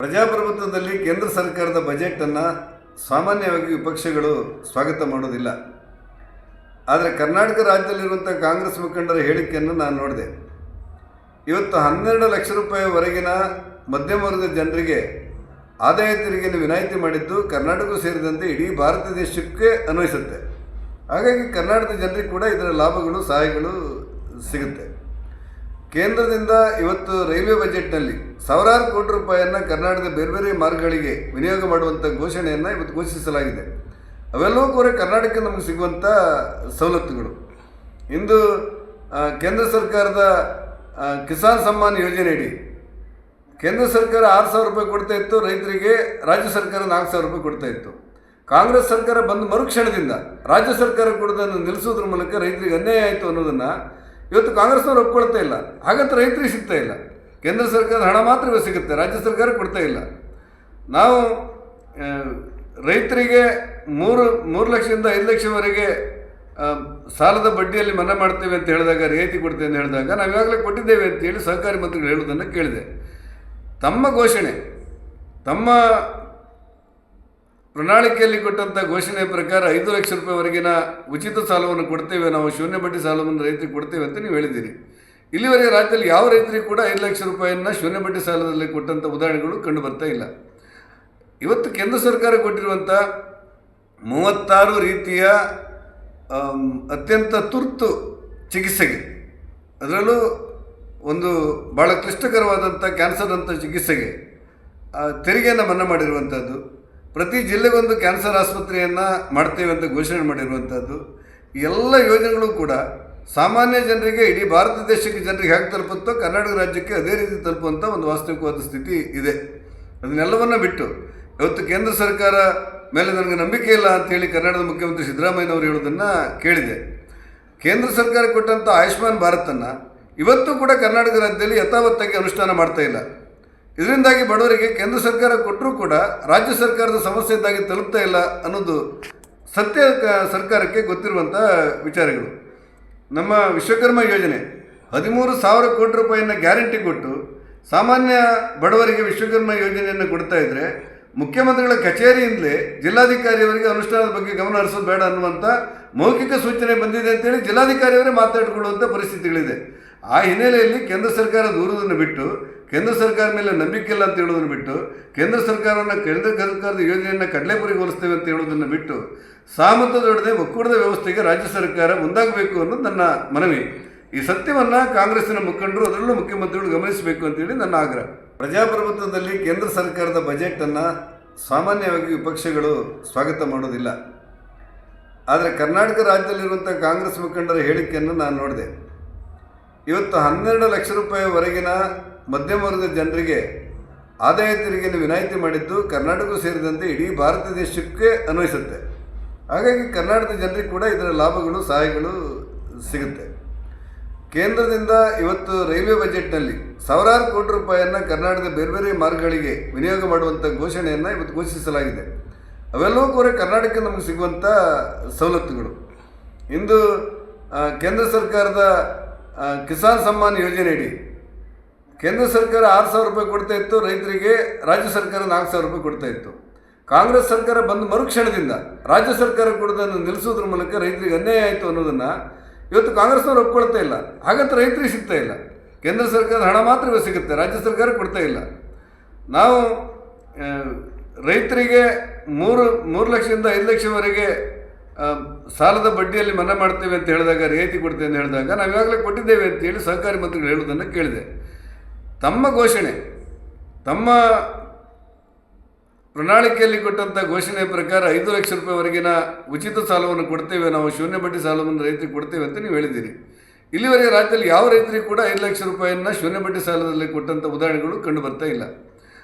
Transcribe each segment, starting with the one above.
ಪ್ರಜಾಪ್ರಭುತ್ವದಲ್ಲಿ ಕೇಂದ್ರ ಸರ್ಕಾರದ ಬಜೆಟನ್ನು ಸಾಮಾನ್ಯವಾಗಿ ವಿಪಕ್ಷಗಳು ಸ್ವಾಗತ ಮಾಡೋದಿಲ್ಲ. ಆದರೆ ಕರ್ನಾಟಕ ರಾಜ್ಯದಲ್ಲಿರುವಂಥ ಕಾಂಗ್ರೆಸ್ ಮುಖಂಡರ ಹೇಳಿಕೆಯನ್ನು ನಾನು ನೋಡಿದೆ. ಇವತ್ತು 12 ಲಕ್ಷ ರೂಪಾಯಿವರೆಗಿನ ಮಧ್ಯಮ ವರ್ಗದ ಜನರಿಗೆ ಆದಾಯ ತೆರಿಗೆಯನ್ನು ವಿನಾಯಿತಿ ಮಾಡಿದ್ದು ಕರ್ನಾಟಕ ಸೇರಿದಂತೆ ಇಡೀ ಭಾರತ ದೇಶಕ್ಕೆ ಅನ್ವಯಿಸುತ್ತೆ. ಹಾಗಾಗಿ ಕರ್ನಾಟಕದ ಜನರಿಗೆ ಕೂಡ ಇದರ ಲಾಭಗಳು ಸಹಾಯಗಳು ಸಿಗುತ್ತೆ. ಕೇಂದ್ರದಿಂದ ಇವತ್ತು ರೈಲ್ವೆ ಬಜೆಟ್ನಲ್ಲಿ ಸಾವಿರಾರು ಕೋಟಿ ರೂಪಾಯಿಯನ್ನು ಕರ್ನಾಟಕದ ಬೇರೆ ಬೇರೆ ಮಾರ್ಗಗಳಿಗೆ ವಿನಿಯೋಗ ಮಾಡುವಂಥ ಘೋಷಣೆಯನ್ನು ಇವತ್ತು ಘೋಷಿಸಲಾಗಿದೆ. ಅವೆಲ್ಲವೂ ಕೂಡ ಕರ್ನಾಟಕಕ್ಕೆ ನಮಗೆ ಸಿಗುವಂಥ ಸವಲತ್ತುಗಳು. ಇಂದು ಕೇಂದ್ರ ಸರ್ಕಾರದ ಕಿಸಾನ್ ಸಮ್ಮಾನ್ ಯೋಜನೆಯಡಿ ಕೇಂದ್ರ ಸರ್ಕಾರ 6,000 ರೂಪಾಯಿ ಕೊಡ್ತಾ ಇತ್ತು ರೈತರಿಗೆ, ರಾಜ್ಯ ಸರ್ಕಾರ 4,000 ರೂಪಾಯಿ ಕೊಡ್ತಾ ಇತ್ತು. ಕಾಂಗ್ರೆಸ್ ಸರ್ಕಾರ ಬಂದ ಮರುಕ್ಷಣದಿಂದ ರಾಜ್ಯ ಸರ್ಕಾರ ಕೊಡೋದನ್ನು ನಿಲ್ಲಿಸೋದ್ರ ಮೂಲಕ ರೈತರಿಗೆ ಅನ್ಯಾಯ ಆಯಿತು ಅನ್ನೋದನ್ನು ಇವತ್ತು ಕಾಂಗ್ರೆಸ್ನವ್ರು ಒಪ್ಕೊಳ್ತಾ ಇಲ್ಲ. ಹಾಗಂತ ರೈತರಿಗೆ ಸಿಗ್ತಾ ಇಲ್ಲ. ಕೇಂದ್ರ ಸರ್ಕಾರದ ಹಣ ಮಾತ್ರ ಸಿಗುತ್ತೆ, ರಾಜ್ಯ ಸರ್ಕಾರ ಕೊಡ್ತಾ ಇಲ್ಲ. ನಾವು ರೈತರಿಗೆ 3 ಲಕ್ಷದಿಂದ 5 ಲಕ್ಷವರೆಗೆ ಸಾಲದ ಬಡ್ಡಿಯಲ್ಲಿ ಮನ್ನಾ ಮಾಡ್ತೇವೆ ಅಂತ ಹೇಳಿದಾಗ, ರಿಯಾಯಿತಿ ಕೊಡ್ತೇವೆ ಅಂತ ಹೇಳಿದಾಗ ನಾವು ಇವಾಗಲೇ ಕೊಟ್ಟಿದ್ದೇವೆ ಅಂತೇಳಿ ಸಹಕಾರಿ ಮಂತ್ರಿಗಳು ಹೇಳುವುದನ್ನು ಕೇಳಿದೆ. ತಮ್ಮ ಘೋಷಣೆ, ತಮ್ಮ ಪ್ರಣಾಳಿಕೆಯಲ್ಲಿ ಕೊಟ್ಟಂಥ ಘೋಷಣೆಯ ಪ್ರಕಾರ 5 ಲಕ್ಷ ರೂಪಾಯಿವರೆಗಿನ ಉಚಿತ ಸಾಲವನ್ನು ಕೊಡ್ತೇವೆ, ನಾವು ಶೂನ್ಯ ಬಡ್ಡಿ ಸಾಲವನ್ನು ರೈತರಿಗೆ ಕೊಡ್ತೇವೆ ಅಂತ ನೀವು ಹೇಳಿದ್ದೀರಿ. ಇಲ್ಲಿವರೆಗೆ ರಾಜ್ಯದಲ್ಲಿ ಯಾವ ರೈತರಿಗೆ ಕೂಡ 5 ಲಕ್ಷ ರೂಪಾಯಿಯನ್ನು ಶೂನ್ಯ ಬಡ್ಡಿ ಸಾಲದಲ್ಲಿ ಕೊಟ್ಟಂಥ ಉದಾಹರಣೆಗಳು ಕಂಡು ಬರ್ತಾ ಇಲ್ಲ. ಇವತ್ತು ಕೇಂದ್ರ ಸರ್ಕಾರ ಕೊಟ್ಟಿರುವಂಥ 36 ರೀತಿಯ ಅತ್ಯಂತ ತುರ್ತು ಚಿಕಿತ್ಸೆಗೆ, ಅದರಲ್ಲೂ ಒಂದು ಭಾಳ ಕ್ಲಿಷ್ಟಕರವಾದಂಥ ಕ್ಯಾನ್ಸರ್ ಅಂತ ಚಿಕಿತ್ಸೆಗೆ ತೆರಿಗೆಯನ್ನು ಮನ್ನಾ ಮಾಡಿರುವಂಥದ್ದು, ಪ್ರತಿ ಜಿಲ್ಲೆಗೊಂದು ಕ್ಯಾನ್ಸರ್ ಆಸ್ಪತ್ರೆಯನ್ನು ಮಾಡ್ತೇವೆ ಅಂತ ಘೋಷಣೆ ಮಾಡಿರುವಂಥದ್ದು, ಎಲ್ಲ ಯೋಜನೆಗಳು ಕೂಡ ಸಾಮಾನ್ಯ ಜನರಿಗೆ, ಇಡೀ ಭಾರತ ದೇಶಕ್ಕೆ ಜನರಿಗೆ ಹೇಗೆ ತಲುಪುತ್ತೋ ಕರ್ನಾಟಕ ರಾಜ್ಯಕ್ಕೆ ಅದೇ ರೀತಿ ತಲುಪುವಂಥ ಒಂದು ವಾಸ್ತವಿಕವಾದ ಸ್ಥಿತಿ ಇದೆ. ಅದನ್ನೆಲ್ಲವನ್ನು ಬಿಟ್ಟು ಇವತ್ತು ಕೇಂದ್ರ ಸರ್ಕಾರ ಮೇಲೆ ನನಗೆ ನಂಬಿಕೆ ಇಲ್ಲ ಅಂಥೇಳಿ ಕರ್ನಾಟಕದ ಮುಖ್ಯಮಂತ್ರಿ ಸಿದ್ದರಾಮಯ್ಯನವರು ಹೇಳೋದನ್ನು ಕೇಳಿದೆ. ಕೇಂದ್ರ ಸರ್ಕಾರ ಕೊಟ್ಟಂಥ ಆಯುಷ್ಮಾನ್ ಭಾರತನ್ನು ಇವತ್ತು ಕೂಡ ಕರ್ನಾಟಕ ರಾಜ್ಯದಲ್ಲಿ ಯಥಾವತ್ತಾಗಿ ಅನುಷ್ಠಾನ ಮಾಡ್ತಾ ಇಲ್ಲ. ಇದರಿಂದಾಗಿ ಬಡವರಿಗೆ ಕೇಂದ್ರ ಸರ್ಕಾರ ಕೊಟ್ಟರೂ ಕೂಡ ರಾಜ್ಯ ಸರ್ಕಾರದ ಸಮಸ್ಯೆಯಿಂದಾಗಿ ತಲುಪ್ತಾ ಇಲ್ಲ ಅನ್ನೋದು ಸತ್ಯ ಸರ್ಕಾರಕ್ಕೆ ಗೊತ್ತಿರುವಂಥ ವಿಚಾರಗಳು. ನಮ್ಮ ವಿಶ್ವಕರ್ಮ ಯೋಜನೆ 13,000 ಕೋಟಿ ರೂಪಾಯಿಯನ್ನು ಗ್ಯಾರಂಟಿ ಕೊಟ್ಟು ಸಾಮಾನ್ಯ ಬಡವರಿಗೆ ವಿಶ್ವಕರ್ಮ ಯೋಜನೆಯನ್ನು ಕೊಡ್ತಾ ಇದ್ದರೆ, ಮುಖ್ಯಮಂತ್ರಿಗಳ ಕಚೇರಿಯಿಂದಲೇ ಜಿಲ್ಲಾಧಿಕಾರಿಯವರಿಗೆ ಅನುಷ್ಠಾನದ ಬಗ್ಗೆ ಗಮನ ಹರಿಸೋದು ಬೇಡ ಅನ್ನುವಂಥ ಮೌಖಿಕ ಸೂಚನೆ ಬಂದಿದೆ ಅಂತೇಳಿ ಜಿಲ್ಲಾಧಿಕಾರಿಯವರೇ ಮಾತಾಡಿಕೊಳ್ಳುವಂಥ ಪರಿಸ್ಥಿತಿಗಳಿದೆ. ಆ ಹಿನ್ನೆಲೆಯಲ್ಲಿ ಕೇಂದ್ರ ಸರ್ಕಾರ ದೂರುವುದನ್ನು ಬಿಟ್ಟು, ಕೇಂದ್ರ ಸರ್ಕಾರ ಮೇಲೆ ನಂಬಿಕೆ ಇಲ್ಲ ಅಂತ ಹೇಳೋದನ್ನು ಬಿಟ್ಟು, ಕೇಂದ್ರ ಸರ್ಕಾರವನ್ನು ಕೇಂದ್ರ ಸರ್ಕಾರದ ಯೋಜನೆಯನ್ನು ಕಡಲೆಪುರಿಗೆ ಹೋಲಿಸ್ತೇವೆ ಅಂತ ಹೇಳೋದನ್ನು ಬಿಟ್ಟು, ಸಹಮತದೊಡನೆ ಒಕ್ಕೂಟದ ವ್ಯವಸ್ಥೆಗೆ ರಾಜ್ಯ ಸರ್ಕಾರ ಮುಂದಾಗಬೇಕು ಅನ್ನೋದು ನನ್ನ ಮನವಿ. ಈ ಸತ್ಯವನ್ನು ಕಾಂಗ್ರೆಸ್ಸಿನ ಮುಖಂಡರು, ಅದರಲ್ಲೂ ಮುಖ್ಯಮಂತ್ರಿಗಳು ಗಮನಿಸಬೇಕು ಅಂತೇಳಿ ನನ್ನ ಆಗ್ರಹ. ಪ್ರಜಾಪ್ರಭುತ್ವದಲ್ಲಿ ಕೇಂದ್ರ ಸರ್ಕಾರದ ಬಜೆಟನ್ನು ಸಾಮಾನ್ಯವಾಗಿ ವಿಪಕ್ಷಗಳು ಸ್ವಾಗತ ಮಾಡೋದಿಲ್ಲ. ಆದರೆ ಕರ್ನಾಟಕ ರಾಜ್ಯದಲ್ಲಿರುವಂಥ ಕಾಂಗ್ರೆಸ್ ಮುಖಂಡರ ಹೇಳಿಕೆಯನ್ನು ನಾನು ನೋಡಿದೆ. ಇವತ್ತು 12 ಲಕ್ಷ ರೂಪಾಯಿವರೆಗಿನ ಮಧ್ಯಮ ವರ್ಗದ ಜನರಿಗೆ ಆದಾಯ ತೆರಿಗೆಯನ್ನು ವಿನಾಯಿತಿ ಮಾಡಿದ್ದು ಕರ್ನಾಟಕ ಸೇರಿದಂತೆ ಇಡೀ ಭಾರತ ದೇಶಕ್ಕೆ ಅನ್ವಯಿಸುತ್ತೆ. ಹಾಗಾಗಿ ಕರ್ನಾಟಕದ ಜನರಿಗೆ ಕೂಡ ಇದರ ಲಾಭಗಳು ಸಹಾಯಗಳು ಸಿಗುತ್ತೆ. ಕೇಂದ್ರದಿಂದ ಇವತ್ತು ರೈಲ್ವೆ ಬಜೆಟ್ನಲ್ಲಿ ಸಾವಿರಾರು ಕೋಟಿ ರೂಪಾಯಿಯನ್ನು ಕರ್ನಾಟಕದ ಬೇರೆ ಬೇರೆ ಮಾರ್ಗಗಳಿಗೆ ವಿನಿಯೋಗ ಮಾಡುವಂಥ ಘೋಷಣೆಯನ್ನು ಇವತ್ತು ಘೋಷಿಸಲಾಗಿದೆ. ಅವೆಲ್ಲವೂ ಕೂಡ ಕರ್ನಾಟಕಕ್ಕೆ ನಮಗೆ ಸಿಗುವಂಥ ಸವಲತ್ತುಗಳು. ಇಂದು ಕೇಂದ್ರ ಸರ್ಕಾರದ ಕಿಸಾನ್ ಸಮ್ಮಾನ್ ಯೋಜನೆಯಡಿ ಕೇಂದ್ರ ಸರ್ಕಾರ 6,000 ರೂಪಾಯಿ ಕೊಡ್ತಾ ಇತ್ತು ರೈತರಿಗೆ, ರಾಜ್ಯ ಸರ್ಕಾರ 4,000 ರೂಪಾಯಿ ಕೊಡ್ತಾ ಇತ್ತು. ಕಾಂಗ್ರೆಸ್ ಸರ್ಕಾರ ಬಂದ ಮರುಕ್ಷಣದಿಂದ ರಾಜ್ಯ ಸರ್ಕಾರ ಕೊಡೋದನ್ನು ನಿಲ್ಲಿಸೋದ್ರ ಮೂಲಕ ರೈತರಿಗೆ ಅನ್ಯಾಯ ಆಯಿತು ಅನ್ನೋದನ್ನು ಇವತ್ತು ಕಾಂಗ್ರೆಸ್ನವ್ರು ಒಪ್ಕೊಳ್ತಾ ಇಲ್ಲ. ಹಾಗಂತ ರೈತರಿಗೆ ಸಿಗ್ತಾ ಇಲ್ಲ. ಕೇಂದ್ರ ಸರ್ಕಾರದ ಹಣ ಮಾತ್ರ ಸಿಗುತ್ತೆ, ರಾಜ್ಯ ಸರ್ಕಾರ ಕೊಡ್ತಾ ಇಲ್ಲ. ನಾವು ರೈತರಿಗೆ 3 ಲಕ್ಷದಿಂದ 5 ಲಕ್ಷವರೆಗೆ ಸಾಲದ ಬಡ್ಡಿಯಲ್ಲಿ ಮನ್ನಾ ಮಾಡ್ತೇವೆ ಅಂತ ಹೇಳಿದಾಗ, ರಿಯಾಯಿತಿ ಕೊಡ್ತೇವೆ ಅಂತ ಹೇಳಿದಾಗ ನಾವು ಇವಾಗಲೇ ಕೊಟ್ಟಿದ್ದೇವೆ ಅಂತೇಳಿ ಸಹಕಾರಿ ಮಂತ್ರಿಗಳು ಹೇಳುವುದನ್ನು ಕೇಳಿದೆ. ತಮ್ಮ ಘೋಷಣೆ, ತಮ್ಮ ಪ್ರಣಾಳಿಕೆಯಲ್ಲಿ ಕೊಟ್ಟಂಥ ಘೋಷಣೆಯ ಪ್ರಕಾರ 5 ಲಕ್ಷ ರೂಪಾಯಿವರೆಗಿನ ಉಚಿತ ಸಾಲವನ್ನು ಕೊಡ್ತೇವೆ, ನಾವು ಶೂನ್ಯ ಬಡ್ಡಿ ಸಾಲವನ್ನು ರೈತರಿಗೆ ಕೊಡ್ತೇವೆ ಅಂತ ನೀವು ಹೇಳಿದ್ದೀರಿ. ಇಲ್ಲಿವರೆಗೆ ರಾಜ್ಯದಲ್ಲಿ ಯಾವ ರೈತರಿಗೆ ಕೂಡ 5 ಲಕ್ಷ ರೂಪಾಯಿಯನ್ನು ಶೂನ್ಯ ಬಡ್ಡಿ ಸಾಲದಲ್ಲಿ ಕೊಟ್ಟಂಥ ಉದಾಹರಣೆಗಳು ಕಂಡು ಬರ್ತಾ ಇಲ್ಲ.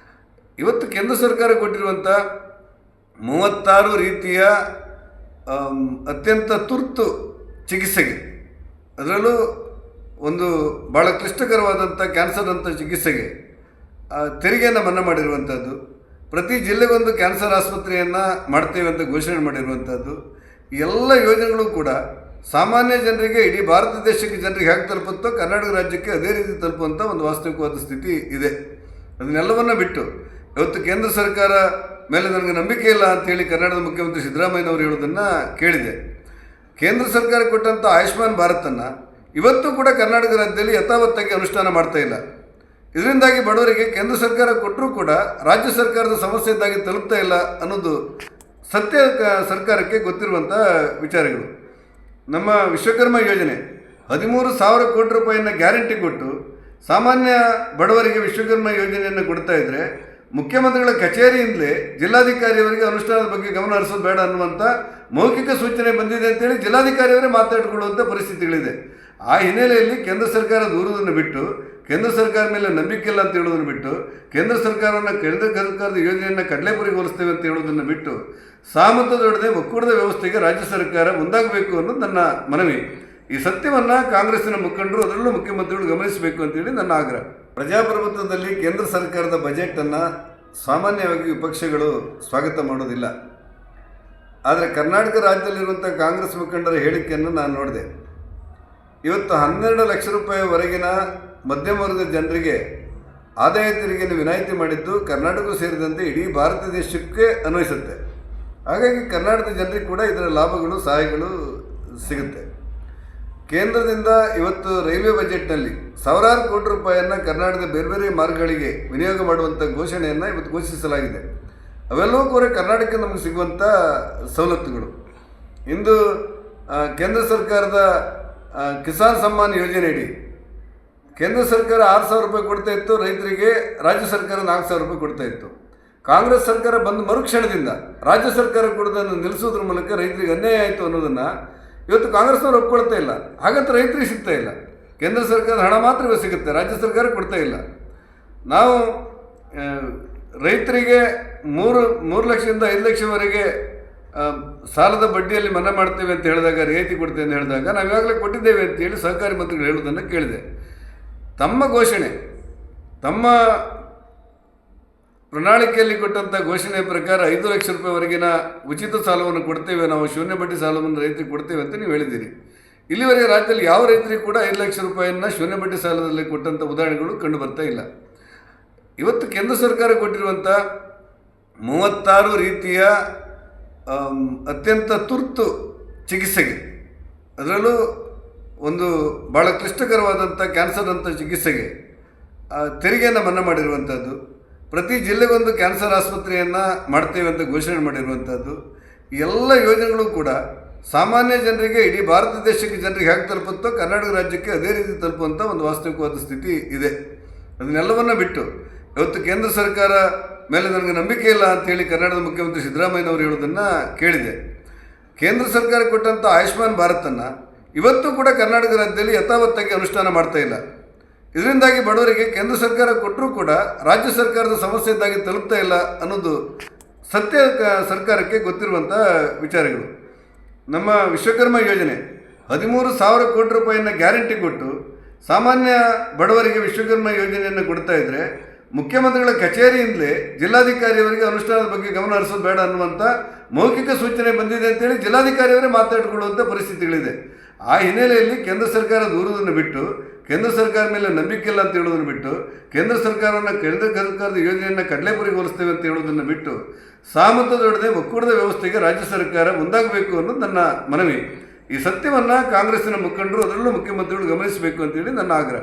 ಇವತ್ತು ಕೇಂದ್ರ ಸರ್ಕಾರ ಕೊಟ್ಟಿರುವಂಥ 36 ರೀತಿಯ ಅತ್ಯಂತ ತುರ್ತು ಚಿಕಿತ್ಸೆಗೆ, ಅದರಲ್ಲೂ ಒಂದು ಭಾಳ ಕ್ಲಿಷ್ಟಕರವಾದಂಥ ಕ್ಯಾನ್ಸರ್ ಅಂತ ಚಿಕಿತ್ಸೆಗೆ ತೆರಿಗೆಯನ್ನು ಮನ್ನಾ ಮಾಡಿರುವಂಥದ್ದು, ಪ್ರತಿ ಜಿಲ್ಲೆಗೊಂದು ಕ್ಯಾನ್ಸರ್ ಆಸ್ಪತ್ರೆಯನ್ನು ಮಾಡ್ತೇವೆ ಅಂತ ಘೋಷಣೆ ಮಾಡಿರುವಂಥದ್ದು, ಎಲ್ಲ ಯೋಜನೆಗಳು ಕೂಡ ಸಾಮಾನ್ಯ ಜನರಿಗೆ, ಇಡೀ ಭಾರತ ದೇಶಕ್ಕೆ ಜನರಿಗೆ ಹೇಗೆ ತಲುಪುತ್ತೋ ಕರ್ನಾಟಕ ರಾಜ್ಯಕ್ಕೆ ಅದೇ ರೀತಿ ತಲುಪುವಂಥ ಒಂದು ವಾಸ್ತವಿಕವಾದ ಸ್ಥಿತಿ ಇದೆ. ಅದನ್ನೆಲ್ಲವನ್ನು ಬಿಟ್ಟು ಇವತ್ತು ಕೇಂದ್ರ ಸರ್ಕಾರ ಮೇಲೆ ನನಗೆ ನಂಬಿಕೆ ಇಲ್ಲ ಅಂತೇಳಿ ಕರ್ನಾಟಕದ ಮುಖ್ಯಮಂತ್ರಿ ಸಿದ್ದರಾಮಯ್ಯನವರು ಹೇಳೋದನ್ನು ಕೇಳಿದೆ. ಕೇಂದ್ರ ಸರ್ಕಾರ ಕೊಟ್ಟಂಥ ಆಯುಷ್ಮಾನ್ ಭಾರತನ್ನು ಇವತ್ತು ಕೂಡ ಕರ್ನಾಟಕ ರಾಜ್ಯದಲ್ಲಿ ಯಥಾವತ್ತಾಗಿ ಅನುಷ್ಠಾನ ಮಾಡ್ತಾ ಇಲ್ಲ. ಇದರಿಂದಾಗಿ ಬಡವರಿಗೆ ಕೇಂದ್ರ ಸರ್ಕಾರ ಕೊಟ್ಟರೂ ಕೂಡ ರಾಜ್ಯ ಸರ್ಕಾರದ ಸಮಸ್ಯೆ ಇದ್ದಾಗಿ ತಲುಪ್ತಾ ಇಲ್ಲ ಅನ್ನೋದು ಸತ್ಯ ಸರ್ಕಾರಕ್ಕೆ ಗೊತ್ತಿರುವಂಥ ವಿಚಾರಗಳು. ನಮ್ಮ ವಿಶ್ವಕರ್ಮ ಯೋಜನೆ 13,000 ಕೋಟಿ ರೂಪಾಯಿಯನ್ನು ಗ್ಯಾರಂಟಿ ಕೊಟ್ಟು ಸಾಮಾನ್ಯ ಬಡವರಿಗೆ ವಿಶ್ವಕರ್ಮ ಯೋಜನೆಯನ್ನು ಕೊಡ್ತಾ ಇದ್ದರೆ ಮುಖ್ಯಮಂತ್ರಿಗಳ ಕಚೇರಿಯಿಂದಲೇ ಜಿಲ್ಲಾಧಿಕಾರಿಯವರಿಗೆ ಅನುಷ್ಠಾನದ ಬಗ್ಗೆ ಗಮನ ಹರಿಸೋದು ಬೇಡ ಅನ್ನುವಂಥ ಮೌಖಿಕ ಸೂಚನೆ ಬಂದಿದೆ ಅಂತೇಳಿ ಜಿಲ್ಲಾಧಿಕಾರಿಯವರೇ ಮಾತಾಡಿಕೊಳ್ಳುವಂಥ ಪರಿಸ್ಥಿತಿಗಳಿದೆ. ಆ ಹಿನ್ನೆಲೆಯಲ್ಲಿ ಕೇಂದ್ರ ಸರ್ಕಾರ ದೂರುವುದನ್ನು ಬಿಟ್ಟು, ಕೇಂದ್ರ ಸರ್ಕಾರ ಮೇಲೆ ನಂಬಿಕೆ ಇಲ್ಲ ಅಂತ ಹೇಳೋದನ್ನು ಬಿಟ್ಟು, ಕೇಂದ್ರ ಸರ್ಕಾರವನ್ನು ಕೇಂದ್ರ ಸರ್ಕಾರದ ಯೋಜನೆಯನ್ನು ಕಡಲೆಪುರಿಗೆ ಹೋಲಿಸ್ತೇವೆ ಅಂತ ಹೇಳೋದನ್ನು ಬಿಟ್ಟು ಸಹಮತದೊಡನೆ ಒಕ್ಕೂಟದ ವ್ಯವಸ್ಥೆಗೆ ರಾಜ್ಯ ಸರ್ಕಾರ ಮುಂದಾಗಬೇಕು ಅನ್ನೋದು ನನ್ನ ಮನವಿ. ಈ ಸತ್ಯವನ್ನು ಕಾಂಗ್ರೆಸ್ಸಿನ ಮುಖಂಡರು, ಅದರಲ್ಲೂ ಮುಖ್ಯಮಂತ್ರಿಗಳು ಗಮನಿಸಬೇಕು ಅಂತೇಳಿ ನನ್ನ ಆಗ್ರಹ. ಪ್ರಜಾಪ್ರಭುತ್ವದಲ್ಲಿ ಕೇಂದ್ರ ಸರ್ಕಾರದ ಬಜೆಟನ್ನು ಸಾಮಾನ್ಯವಾಗಿ ವಿಪಕ್ಷಗಳು ಸ್ವಾಗತ ಮಾಡೋದಿಲ್ಲ. ಆದರೆ ಕರ್ನಾಟಕ ರಾಜ್ಯದಲ್ಲಿರುವಂಥ ಕಾಂಗ್ರೆಸ್ ಮುಖಂಡರ ಹೇಳಿಕೆಯನ್ನು ನಾನು ನೋಡಿದೆ. ಇವತ್ತು 12 ಲಕ್ಷ ರೂಪಾಯಿವರೆಗಿನ ಮಧ್ಯಮ ವರ್ಗದ ಜನರಿಗೆ ಆದಾಯ ತೆರಿಗೆಯನ್ನು ವಿನಾಯಿತಿ ಮಾಡಿದ್ದು ಕರ್ನಾಟಕ ಸೇರಿದಂತೆ ಇಡೀ ಭಾರತ ದೇಶಕ್ಕೆ ಅನ್ವಯಿಸುತ್ತೆ. ಹಾಗಾಗಿ ಕರ್ನಾಟಕದ ಜನರಿಗೆ ಕೂಡ ಇದರ ಲಾಭಗಳು, ಸಹಾಯಗಳು ಸಿಗುತ್ತೆ. ಕೇಂದ್ರದಿಂದ ಇವತ್ತು ರೈಲ್ವೆ ಬಜೆಟ್ನಲ್ಲಿ ಸಾವಿರಾರು ಕೋಟಿ ರೂಪಾಯಿಯನ್ನು ಕರ್ನಾಟಕದ ಬೇರೆ ಬೇರೆ ಮಾರ್ಗಗಳಿಗೆ ವಿನಿಯೋಗ ಮಾಡುವಂಥ ಘೋಷಣೆಯನ್ನು ಇವತ್ತು ಘೋಷಿಸಲಾಗಿದೆ. ಅವೆಲ್ಲವೂ ಕೂಡ ಕರ್ನಾಟಕಕ್ಕೆ ನಮಗೆ ಸಿಗುವಂಥ ಸವಲತ್ತುಗಳು. ಇಂದು ಕೇಂದ್ರ ಸರ್ಕಾರದ ಕಿಸಾನ್ ಸಮ್ಮಾನ್ ಯೋಜನೆಯಡಿ ಕೇಂದ್ರ ಸರ್ಕಾರ 6,000 ರೂಪಾಯಿ ಕೊಡ್ತಾ ಇತ್ತು ರೈತರಿಗೆ, ರಾಜ್ಯ ಸರ್ಕಾರ 4,000 ರೂಪಾಯಿ ಕೊಡ್ತಾ ಇತ್ತು. ಕಾಂಗ್ರೆಸ್ ಸರ್ಕಾರ ಬಂದ ಮರುಕ್ಷಣದಿಂದ ರಾಜ್ಯ ಸರ್ಕಾರ ಕೊಡೋದನ್ನು ನಿಲ್ಲಿಸೋದ್ರ ಮೂಲಕ ರೈತರಿಗೆ ಅನ್ಯಾಯ ಆಯಿತು ಅನ್ನೋದನ್ನು ಇವತ್ತು ಕಾಂಗ್ರೆಸ್ನವ್ರು ಒಪ್ಕೊಳ್ತಾ ಇಲ್ಲ. ಹಾಗಂತ ರೈತರಿಗೆ ಸಿಗ್ತಾ ಇಲ್ಲ. ಕೇಂದ್ರ ಸರ್ಕಾರದ ಹಣ ಮಾತ್ರ ಸಿಗುತ್ತೆ, ರಾಜ್ಯ ಸರ್ಕಾರ ಕೊಡ್ತಾ ಇಲ್ಲ. ನಾವು ರೈತರಿಗೆ 3 ಲಕ್ಷದಿಂದ 5 ಲಕ್ಷವರೆಗೆ ಸಾಲದ ಬಡ್ಡಿಯಲ್ಲಿ ಮನ್ನಾ ಮಾಡ್ತೇವೆ ಅಂತ ಹೇಳಿದಾಗ, ರಿಯಾಯಿತಿ ಕೊಡ್ತೇವೆ ಅಂತ ಹೇಳಿದಾಗ ನಾವು ಈಗಾಗಲೇ ಕೊಟ್ಟಿದ್ದೇವೆ ಅಂತೇಳಿ ಸಹಕಾರಿ ಮಂತ್ರಿಗಳು ಹೇಳುವುದನ್ನು ಕೇಳಿದೆ. ತಮ್ಮ ಘೋಷಣೆ, ತಮ್ಮ ಪ್ರಣಾಳಿಕೆಯಲ್ಲಿ ಕೊಟ್ಟಂಥ ಘೋಷಣೆಯ ಪ್ರಕಾರ 5 ಲಕ್ಷ ರೂಪಾಯಿವರೆಗಿನ ಉಚಿತ ಸಾಲವನ್ನು ಕೊಡ್ತೇವೆ, ನಾವು ಶೂನ್ಯ ಬಡ್ಡಿ ಸಾಲವನ್ನು ರೈತರಿಗೆ ಕೊಡ್ತೇವೆ ಅಂತ ನೀವು ಹೇಳಿದ್ದೀರಿ. ಇಲ್ಲಿವರೆಗೆ ರಾಜ್ಯದಲ್ಲಿ ಯಾವ ರೈತರಿಗೆ ಕೂಡ 5 ಲಕ್ಷ ರೂಪಾಯಿಯನ್ನು ಶೂನ್ಯ ಬಡ್ಡಿ ಸಾಲದಲ್ಲಿ ಕೊಟ್ಟಂಥ ಉದಾಹರಣೆಗಳು ಕಂಡು ಬರ್ತಾ ಇಲ್ಲ. ಇವತ್ತು ಕೇಂದ್ರ ಸರ್ಕಾರ ಕೊಟ್ಟಿರುವಂಥ 36 ರೀತಿಯ ಅತ್ಯಂತ ತುರ್ತು ಚಿಕಿತ್ಸೆಗೆ, ಅದರಲ್ಲೂ ಒಂದು ಭಾಳ ಕ್ಲಿಷ್ಟಕರವಾದಂಥ ಕ್ಯಾನ್ಸರ್ ಅಂಥ ಚಿಕಿತ್ಸೆಗೆ ತೆರಿಗೆಯನ್ನು ಮನ್ನಾ ಮಾಡಿರುವಂಥದ್ದು, ಪ್ರತಿ ಜಿಲ್ಲೆಗೊಂದು ಕ್ಯಾನ್ಸರ್ ಆಸ್ಪತ್ರೆಯನ್ನು ಮಾಡ್ತೇವೆ ಅಂತ ಘೋಷಣೆ ಮಾಡಿರುವಂಥದ್ದು, ಎಲ್ಲ ಯೋಜನೆಗಳು ಕೂಡ ಸಾಮಾನ್ಯ ಜನರಿಗೆ, ಇಡೀ ಭಾರತ ದೇಶಕ್ಕೆ ಜನರಿಗೆ ಹೇಗೆ ತಲುಪುತ್ತೋ ಕರ್ನಾಟಕ ರಾಜ್ಯಕ್ಕೆ ಅದೇ ರೀತಿ ತಲುಪುವಂಥ ಒಂದು ವಾಸ್ತವಿಕವಾದ ಸ್ಥಿತಿ ಇದೆ. ಅದನ್ನೆಲ್ಲವನ್ನು ಬಿಟ್ಟು ಇವತ್ತು ಕೇಂದ್ರ ಸರ್ಕಾರ ಮೇಲೆ ನನಗೆ ನಂಬಿಕೆ ಇಲ್ಲ ಅಂತೇಳಿ ಕರ್ನಾಟಕದ ಮುಖ್ಯಮಂತ್ರಿ ಸಿದ್ದರಾಮಯ್ಯನವರು ಹೇಳೋದನ್ನು ಕೇಳಿದೆ. ಕೇಂದ್ರ ಸರ್ಕಾರ ಕೊಟ್ಟಂಥ ಆಯುಷ್ಮಾನ್ ಭಾರತನ್ನು ಇವತ್ತು ಕೂಡ ಕರ್ನಾಟಕ ರಾಜ್ಯದಲ್ಲಿ ಯಥಾವತ್ತಾಗಿ ಅನುಷ್ಠಾನ ಮಾಡ್ತಾ ಇಲ್ಲ. ಇದರಿಂದಾಗಿ ಬಡವರಿಗೆ ಕೇಂದ್ರ ಸರ್ಕಾರ ಕೊಟ್ಟರೂ ಕೂಡ ರಾಜ್ಯ ಸರ್ಕಾರದ ಸಮಸ್ಯೆ ಇದ್ದಾಗಿ ತಲುಪ್ತಾ ಇಲ್ಲ ಅನ್ನೋದು ಸತ್ಯ ಸರ್ಕಾರಕ್ಕೆ ಗೊತ್ತಿರುವಂಥ ವಿಚಾರಗಳು. ನಮ್ಮ ವಿಶ್ವಕರ್ಮ ಯೋಜನೆ 13,000 ಕೋಟಿ ರೂಪಾಯಿಯನ್ನು ಗ್ಯಾರಂಟಿ ಕೊಟ್ಟು ಸಾಮಾನ್ಯ ಬಡವರಿಗೆ ವಿಶ್ವಕರ್ಮ ಯೋಜನೆಯನ್ನು ಕೊಡ್ತಾ ಇದ್ದರೆ ಮುಖ್ಯಮಂತ್ರಿಗಳ ಕಚೇರಿಯಿಂದಲೇ ಜಿಲ್ಲಾಧಿಕಾರಿಯವರಿಗೆ ಅನುಷ್ಠಾನದ ಬಗ್ಗೆ ಗಮನ ಹರಿಸೋದು ಬೇಡ ಅನ್ನುವಂಥ ಮೌಖಿಕ ಸೂಚನೆ ಬಂದಿದೆ ಅಂತೇಳಿ ಜಿಲ್ಲಾಧಿಕಾರಿಯವರೇ ಮಾತಾಡಿಕೊಳ್ಳುವಂಥ ಪರಿಸ್ಥಿತಿಗಳಿದೆ. ಆ ಹಿನ್ನೆಲೆಯಲ್ಲಿ ಕೇಂದ್ರ ಸರ್ಕಾರ ದೂರುವುದನ್ನು ಬಿಟ್ಟು, ಕೇಂದ್ರ ಸರ್ಕಾರ ಮೇಲೆ ನಂಬಿಕೆ ಇಲ್ಲ ಅಂತ ಹೇಳೋದನ್ನು ಬಿಟ್ಟು, ಕೇಂದ್ರ ಸರ್ಕಾರವನ್ನು ಕೇಂದ್ರ ಸರ್ಕಾರದ ಯೋಜನೆಯನ್ನು ಕಡಲೆಪುರಿಗೆ ಹೋಲಿಸ್ತೇವೆ ಅಂತ ಹೇಳೋದನ್ನು ಬಿಟ್ಟು ಸಹಮತದೊಡನೆ ಒಕ್ಕೂಟದ ವ್ಯವಸ್ಥೆಗೆ ರಾಜ್ಯ ಸರ್ಕಾರ ಮುಂದಾಗಬೇಕು ಅನ್ನೋದು ನನ್ನ ಮನವಿ. ಈ ಸತ್ಯವನ್ನು ಕಾಂಗ್ರೆಸ್ಸಿನ ಮುಖಂಡರು, ಅದರಲ್ಲೂ ಮುಖ್ಯಮಂತ್ರಿಗಳು ಗಮನಿಸಬೇಕು ಅಂತೇಳಿ ನನ್ನ ಆಗ್ರಹ.